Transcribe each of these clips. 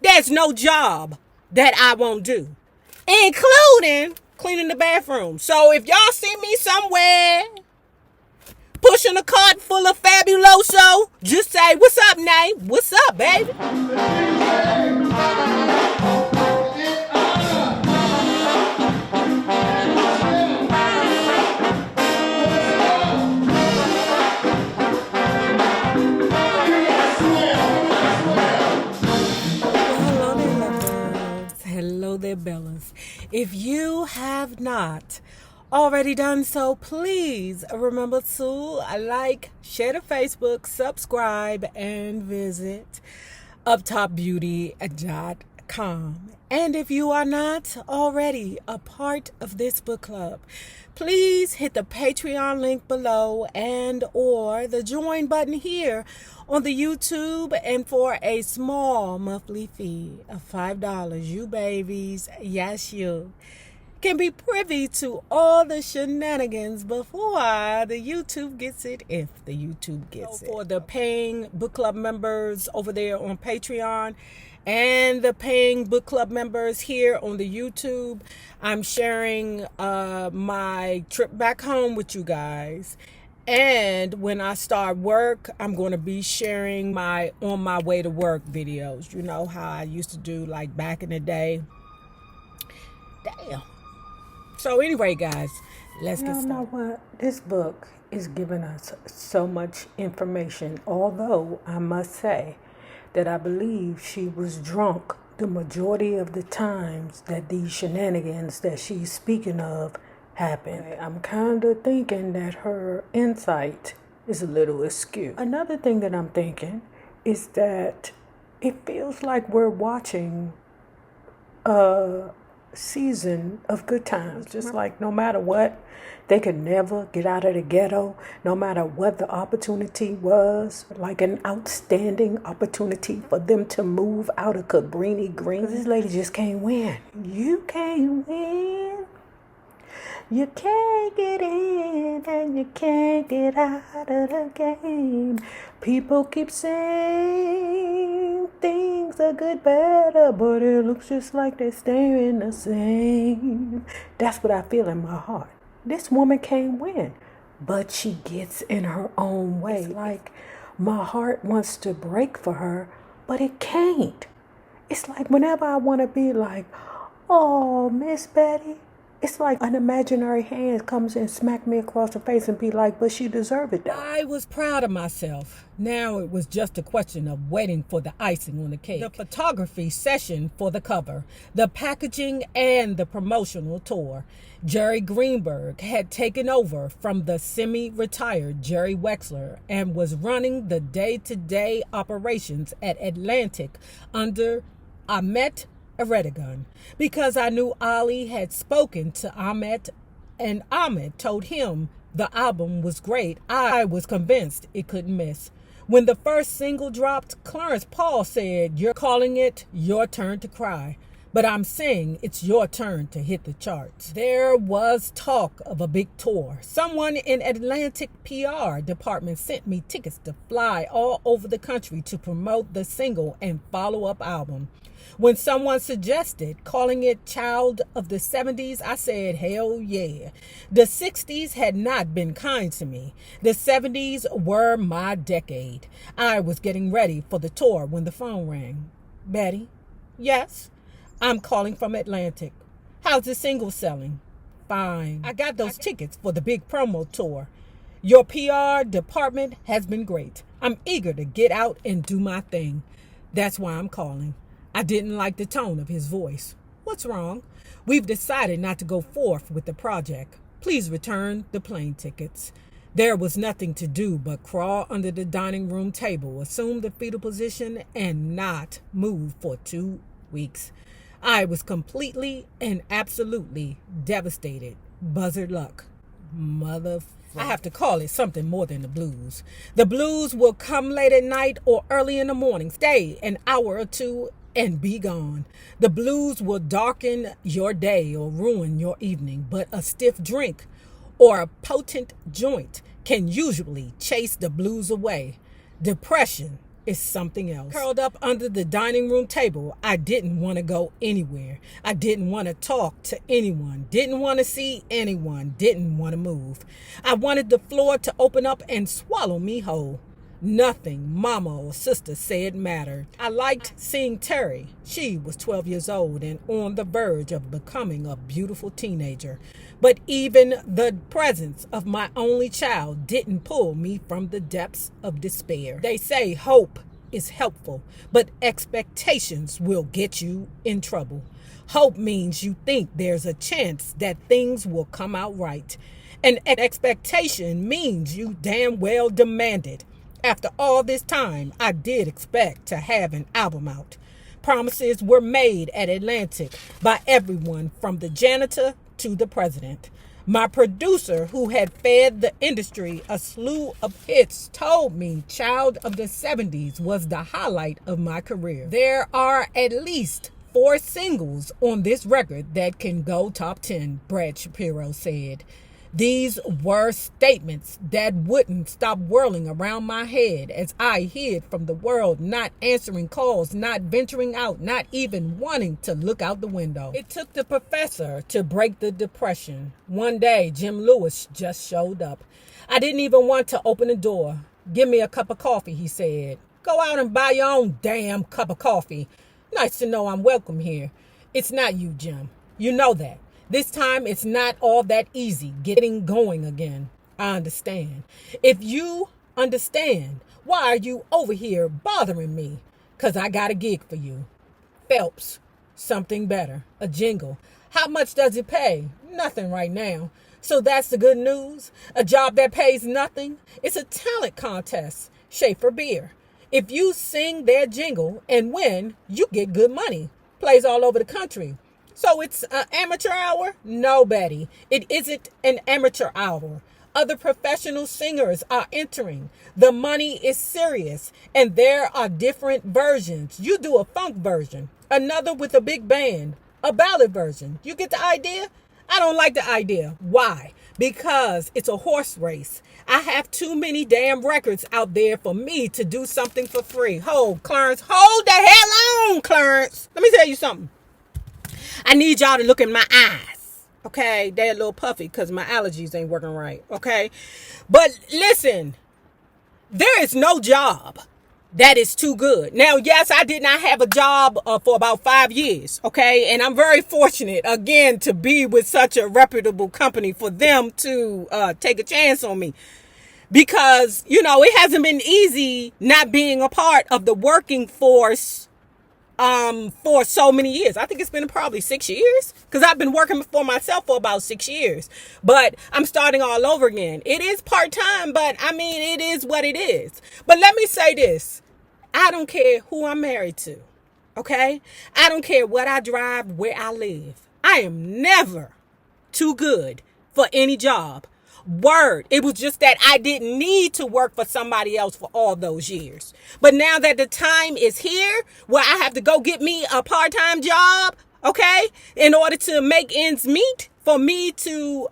There's no job that I won't do, including cleaning the bathroom. So if y'all see me somewhere pushing a cart full of Fabuloso, just say, what's up, Nay? What's up, baby? Hello there, Bellas. If you have not already done so, please remember to like, share to Facebook, subscribe, and visit uptopbeauty.com. And if you are not already a part of this book club, please hit the Patreon link below and or the join button here on the YouTube, and for a small monthly fee of $5, you babies, yes you, can be privy to all the shenanigans before the YouTube gets it, if the YouTube gets it. For the paying book club members over there on Patreon and the paying book club members here on the YouTube, I'm sharing my trip back home with you guys. And when I start work, I'm going to be sharing my on my way to work videos. You know how I used to do like back in the day. Damn. So anyway, guys, let's get started. You know what? This book is giving us so much information. Although I must say that I believe she was drunk the majority of the times that these shenanigans that she's speaking of happened. I'm kind of thinking that her insight is a little askew. Another thing that I'm thinking is that it feels like we're watching a season of good times. Just like no matter what, they could never get out of the ghetto, no matter what the opportunity was, like an outstanding opportunity for them to move out of Cabrini Green. This lady just can't win. You can't win. You can't get in and you can't get out of the game. People keep saying things are good, better, but it looks just like they're staying the same. That's what I feel in my heart. This woman can't win, but she gets in her own way. It's like my heart wants to break for her, but it can't. It's like whenever I want to be like, oh, Miss Betty, it's like an imaginary hand comes and smack me across the face and be like, but she deserved it though. I was proud of myself. Now it was just a question of waiting for the icing on the cake. The photography session for the cover, the packaging, and the promotional tour. Jerry Greenberg had taken over from the semi-retired Jerry Wexler and was running the day-to-day operations at Atlantic under Ahmet Erdogan, because I knew Ali had spoken to Ahmet and Ahmet told him the album was great. I was convinced it couldn't miss. When the first single dropped, Clarence Paul said, "You're calling it your turn to cry, but I'm saying it's your turn to hit the charts." There was talk of a big tour. Someone in Atlantic PR department sent me tickets to fly all over the country to promote the single and follow-up album. When someone suggested calling it Child of the 70s, I said, hell yeah. The 60s had not been kind to me. The 70s were my decade. I was getting ready for the tour when the phone rang. Betty? Yes? I'm calling from Atlantic. How's the single selling? Fine. I got those tickets for the big promo tour. Your PR department has been great. I'm eager to get out and do my thing. That's why I'm calling. I didn't like the tone of his voice. What's wrong? We've decided not to go forth with the project. Please return the plane tickets. There was nothing to do but crawl under the dining room table, assume the fetal position, and not move for 2 weeks. I was completely and absolutely devastated. Buzzard luck. Motherfucker. I have to call it something more than the blues. The blues will come late at night or early in the morning. Stay an hour or two and be gone. The blues will darken your day or ruin your evening, but a stiff drink or a potent joint can usually chase the blues away. Depression is something else. Curled up under the dining room table, I didn't want to go anywhere. I didn't want to talk to anyone, didn't want to see anyone, didn't want to move. I wanted the floor to open up and swallow me whole. Nothing mama or sister said mattered. I liked seeing Terry. She was 12 years old and on the verge of becoming a beautiful teenager. But even the presence of my only child didn't pull me from the depths of despair. They say hope is helpful, but expectations will get you in trouble. Hope means you think there's a chance that things will come out right. And an expectation means you damn well demand it. After all this time, I did expect to have an album out. Promises were made at Atlantic by everyone from the janitor to the president. My producer, who had fed the industry a slew of hits, told me Child of the 70s was the highlight of my career. There are at least 4 singles on this record that can go top 10, Brad Shapiro said. These were statements that wouldn't stop whirling around my head as I hid from the world, not answering calls, not venturing out, not even wanting to look out the window. It took the professor to break the depression. One day, Jim Lewis just showed up. I didn't even want to open the door. Give me a cup of coffee, he said. Go out and buy your own damn cup of coffee. Nice to know I'm welcome here. It's not you, Jim. You know that. This time, it's not all that easy getting going again. I understand. If you understand, why are you over here bothering me? 'Cause I got a gig for you. Phelps, something better, a jingle. How much does it pay? Nothing right now. So that's the good news? A job that pays nothing? It's a talent contest. Schaefer Beer. If you sing their jingle and win, you get good money. Plays all over the country. So it's an amateur hour? No, Betty. It isn't an amateur hour. Other professional singers are entering. The money is serious, and there are different versions. You do a funk version, another with a big band, a ballad version. You get the idea? I don't like the idea. Why? Because it's a horse race. I have too many damn records out there for me to do something for free. Hold, Clarence. Hold the hell on, Clarence. Let me tell you something. I need y'all to look in my eyes, okay? They're a little puffy because my allergies ain't working right, okay? But listen, there is no job that is too good. Now, yes, I did not have a job for about 5 years, okay? And I'm very fortunate, again, to be with such a reputable company for them to take a chance on me. Because, you know, it hasn't been easy not being a part of the working force for so many years. I think it's been probably 6 years because I've been working for myself for about 6 years, but I'm starting all over again. It is part-time, but I mean, it is what it is. But let me say this. I don't care who I'm married to. Okay. I don't care what I drive, where I live. I am never too good for any job. Word. It was just that I didn't need to work for somebody else for all those years. But now that the time is here where I have to go get me a part-time job, okay, in order to make ends meet, for me to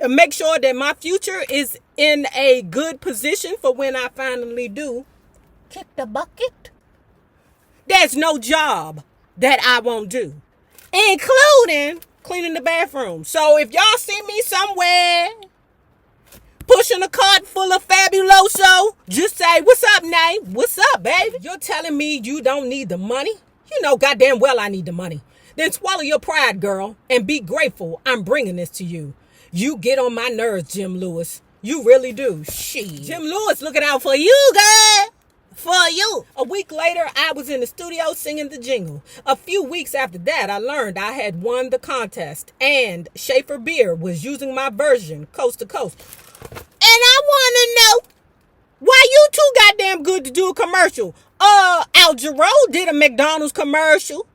make sure that my future is in a good position for when I finally do kick the bucket, there's no job that I won't do, including cleaning the bathroom. So if y'all see me somewhere pushing a cart full of Fabuloso, just say, what's up, Nay? What's up, baby? You're telling me you don't need the money? You know goddamn well I need the money. Then swallow your pride, girl, and be grateful I'm bringing this to you. You get on my nerves, Jim Lewis. You really do. Shit. Jim Lewis looking out for you, girl. For you. A week later, I was in the studio singing the jingle. A few weeks after that, I learned I had won the contest, and Schaefer Beer was using my version coast to coast. And I want to know why you too goddamn good to do a commercial. Al Jarreau did a McDonald's commercial.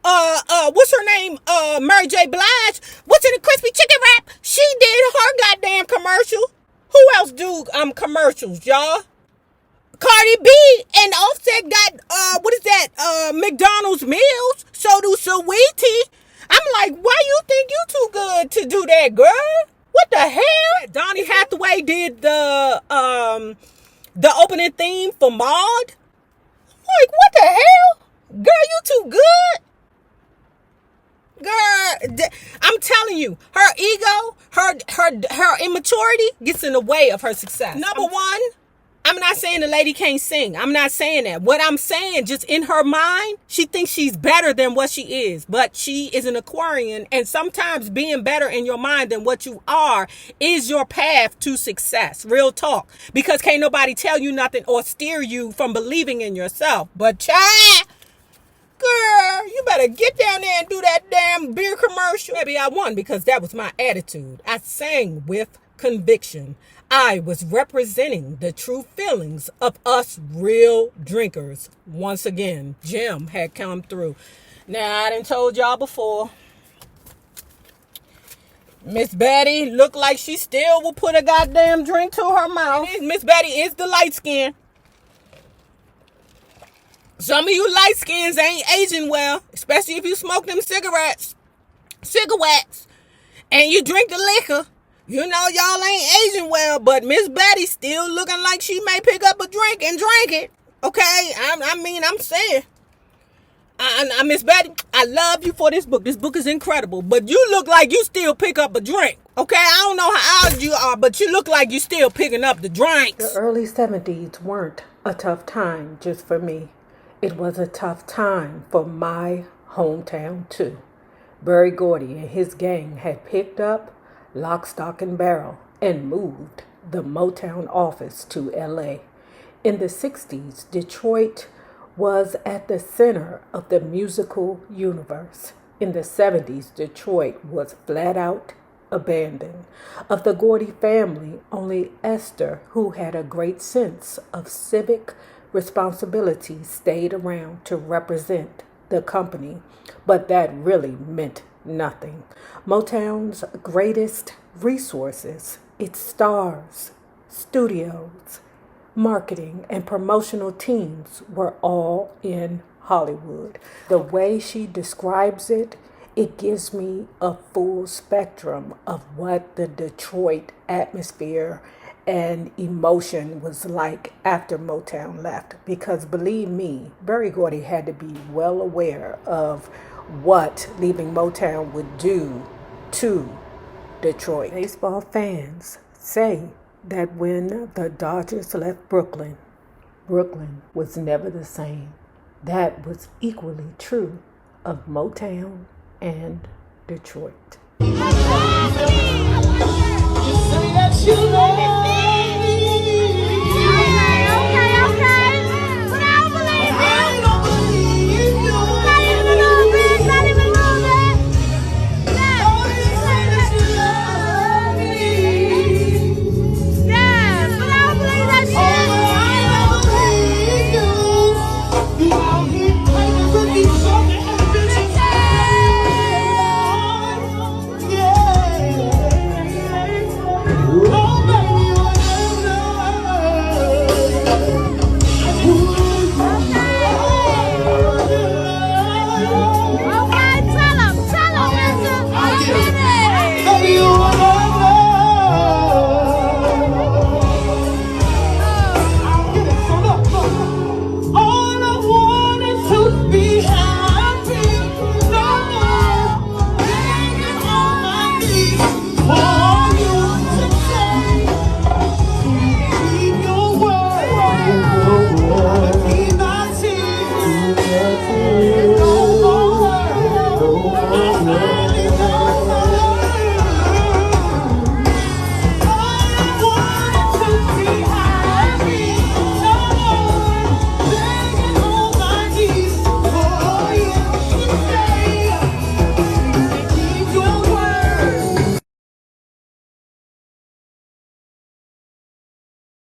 What's her name? Mary J. Blige. What's in the crispy chicken wrap? She did her goddamn commercial. Who else do commercials, y'all? Cardi B and Offset got what is that? McDonald's meals. So do Saweetie. I'm like, why you think you too good to do that, girl? What the hell? Donnie Hathaway did the opening theme for Maude. like, what the hell? Girl, you too good. Girl, I'm telling you, her ego, her immaturity gets in the way of her success. Number one, I'm not saying the lady can't sing. I'm not saying that. What I'm saying, just in her mind, she thinks she's better than what she is. But she is an Aquarian. And sometimes being better in your mind than what you are is your path to success. Real talk. Because can't nobody tell you nothing or steer you from believing in yourself. But child, girl, you better get down there and do that damn beer commercial. Maybe I won because that was my attitude. I sang with conviction. I was representing the true feelings of us real drinkers. Once again, Jim had come through. Now, I done told y'all before, Miss Bettye looked like she still will put a goddamn drink to her mouth. Miss Bettye is the light skin. Some of you light skins ain't aging well, especially if you smoke them cigarettes, and you drink the liquor. You know y'all ain't aging well, but Miss Bettye still looking like she may pick up a drink and drink it. Okay, I'm saying, I Miss Bettye, I love you for this book. This book is incredible, but you look like you still pick up a drink. Okay, I don't know how old you are, but you look like you still picking up the drinks. The early 70s weren't a tough time just for me. It was a tough time for my hometown too. Berry Gordy and his gang had picked up lock, stock, and barrel and moved the Motown office to LA. In the 60s, Detroit was at the center of the musical universe. In the 70s, Detroit was flat out abandoned. Of the Gordy family, only Esther, who had a great sense of civic responsibility, stayed around to represent the company, but that really meant nothing. Motown's greatest resources, its stars, studios, marketing, and promotional teams were all in Hollywood. The way she describes it, it gives me a full spectrum of what the Detroit atmosphere and emotion was like after Motown left. Because believe me, Berry Gordy had to be well aware of what leaving Motown would do to Detroit. Baseball fans say that when the Dodgers left Brooklyn, Brooklyn was never the same. That was equally true of Motown and Detroit. You say that you love